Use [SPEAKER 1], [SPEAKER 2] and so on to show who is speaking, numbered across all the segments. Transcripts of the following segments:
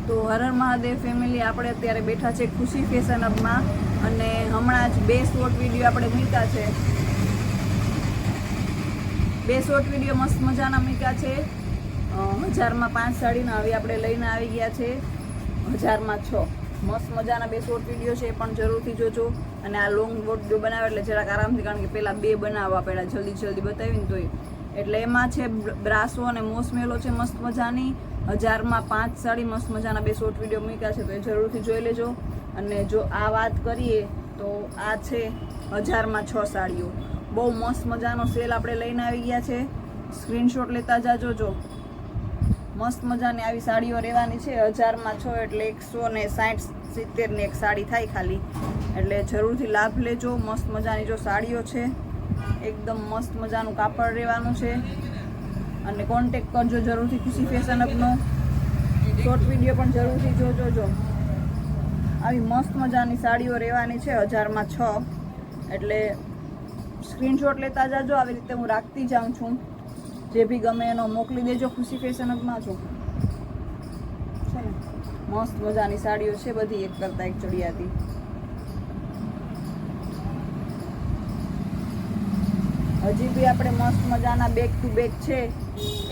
[SPEAKER 1] તો હર હર મહાદેવ ફેમિલી, આપણે અત્યારે બેઠા છે ખુશી ફેશન હબમાં અને હમણાં જ 2 શોર્ટ વિડીયો આપણે મૂક્યા છે. 2 શોર્ટ વિડીયો મસ્ત મજાના મૂક્યા છે. 1000માં 5 સાડીના હવે આપણે લઈને આવી ગયા છે 1000માં 6. મસ્ત મજાના 2 શોર્ટ વિડીયો છે, પણ જરૂરથી જોજો. અને આ લોંગ વિડીયો બનાવે એટલે જરાક આરામથી, કારણ કે પહેલાં 2 બનાવવા પડ્યા, જલ્દી બતાવીને તોય. એટલે એમાં છે બ્રાસો અને મોસમેલો છે મસ્ત મજાની. 1000માં 5 સાડી મસ્ત મજાના 2 શોર્ટ વિડીયો મૂક્યા છે, તો એ જરૂરથી જોઈ લેજો. અને જો આ વાત કરીએ તો આ છે 1000માં 6 સાડીઓ. બહુ મસ્ત મજાનો સેલ આપણે લઈને આવી ગયા છે. સ્ક્રીનશોટ લેતા જાજો. જો મસ્ત મજાની આવી સાડીઓ રહેવાની છે. 1000માં 6 એટલે 160-70 ની એક સાડી થાય ખાલી. એટલે જરૂરથી લાભ લેજો. મસ્ત મજાની જો સાડીઓ છે, એકદમ મસ્ત મજાનું કાપડ રહેવાનું છે. અને કોન્ટેક કરજો જરૂરથી ખુશી ફેશન હબનો. શોર્ટ વિડીયો પણ જરૂરથી જોજો. આવી મસ્ત મજાની સાડીઓ રહેવાની છે 1000માં 6. એટલે સ્ક્રીનશોટ લેતા જાજો. આવી રીતે હું રાખતી જાઉં છું. જે બી ગમે એનો મોકલી દેજો. ખુશી ફેશન હબમાં છું છે ને. મસ્ત મજાની સાડીઓ છે બધી, એક કરતાં એક ચડિયાતી. હજી બી આપણે મસ્ત મજાના બેક ટુ બેક છે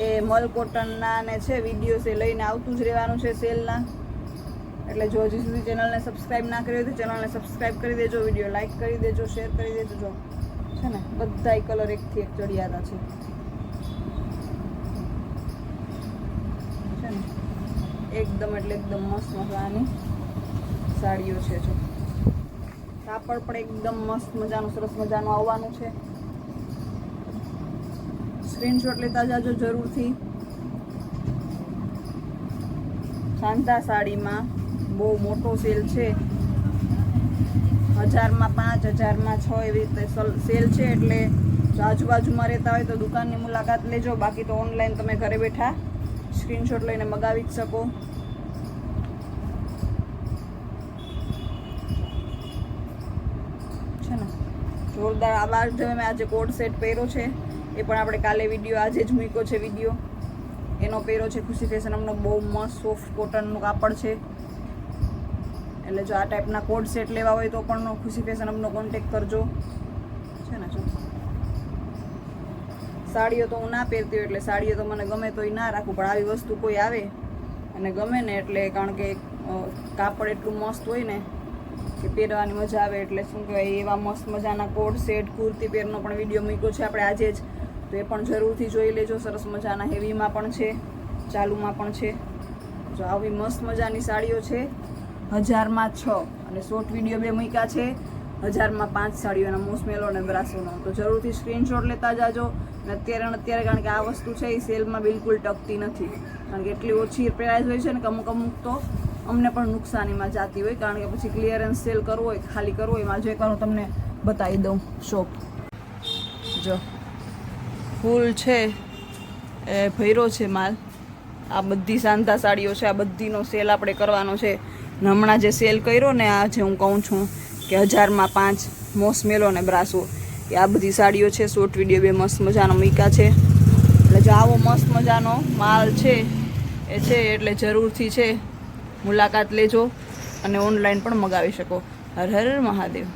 [SPEAKER 1] એ મલ કોટનના ને છે વિડીયો છે લઈને આવતું જ રહેવાનું છે સેલના. એટલે જો હજી સુધી ચેનલને સબસ્ક્રાઈબ ના કરી હોય તો ચેનલને સબસ્ક્રાઈબ કરી દેજો, વિડીયો લાઇક કરી દેજો, શેર કરી દેજો. જો છે ને બધાય કલર એકથી એક ચડિયાતા છે ને. એકદમ એટલે એકદમ મસ્ત મજાની સાડીઓ છે. જો કાપડ પણ એકદમ મસ્ત મજાનું સરસ મજાનું આવવાનું છે. સ્ક્રીનશોટ લેતા જાજો જરૂરથી. શાંતા સાડીમાં બહુ મોટો સેલ છે. 1000માં 5, 1000માં 6 એવી રીતે સેલ છે. એટલે જો આજુબાજુમાં રહેતા હોય તો દુકાનની મુલાકાત લેજો. બાકી તો ઓનલાઈન તમે ઘરે બેઠા સ્ક્રીનશોટ લઈને મગાવી જ શકો છે ને. જોરદાર. આ બાર જો મેં આજે કોડ સેટ પહેર્યો છે, એ પણ આપણે કાલે વિડીયો આજે જ મૂક્યો છે વિડીયો એનો પહેર્યો છે. ખુશી ફેશન હબનો બહુ મસ્ત સોફ્ટ કોટનનું કાપડ છે. એટલે જો આ ટાઈપના કોડ સેટ લેવા હોય તો પણ ખુશી ફેશન હબનો કોન્ટેક કરજો છે ને. જો સાડીઓ તો હું ના પહેરતી હોય એટલે સાડીઓ તો મને ગમે તોય ના રાખું, પણ આવી વસ્તુ કોઈ આવે અને ગમે ને એટલે, કારણ કે કાપડ એટલું મસ્ત હોય ને કે પહેરવાની મજા આવે. એટલે શું કહેવાય, એવા મસ્ત મજાના કોડ સેટ કુર્તી પહેરનો પણ વિડીયો મૂક્યો છે આપણે આજે જ, તો એ પણ જરૂરથી જોઈ લેજો. સરસ મજાના હેવીમાં પણ છે, ચાલુમાં પણ છે. જો આવી મસ્ત મજાની સાડીઓ છે 1000માં 6. અને શોર્ટ વિડીયો 2 મૂક્યા છે 1000માં 5 સાડીઓના મોસમેલો અને બ્રાસોનો. તો જરૂરથી સ્ક્રીનશોટ લેતા જાજો. અને અત્યારે કારણ કે આ વસ્તુ છે એ સેલમાં બિલકુલ ટકતી નથી, કારણ કે એટલી ઓછી પ્રાઇસ હોય છે ને કે અમુક તો અમને પણ નુકસાનીમાં જતી હોય. કારણ કે પછી ક્લિયરન્સ સેલ કરવો હોય, ખાલી કરવો હોય, એમાં જે કરો તમને બતાવી દઉં શોપ. જો ફૂલ છે એ ભર્યો છે માલ. આ બધી શાંતા સાડીઓ છે, આ બધીનો સેલ આપણે કરવાનો છે. હમણાં જે સેલ કર્યો ને, આ જે હું કહું છું કે 1000માં 5 મોસમેલો અને બ્રાસો, એ આ બધી સાડીઓ છે. શોર્ટ વિડીયો 2 મસ્ત મજાનો મૂક્યા છે. એટલે જો આવો મસ્ત મજાનો માલ છે એ છે, એટલે જરૂરથી છે મુલાકાત લેજો. અને ઓનલાઈન પણ મગાવી શકો. હર હર મહાદેવ.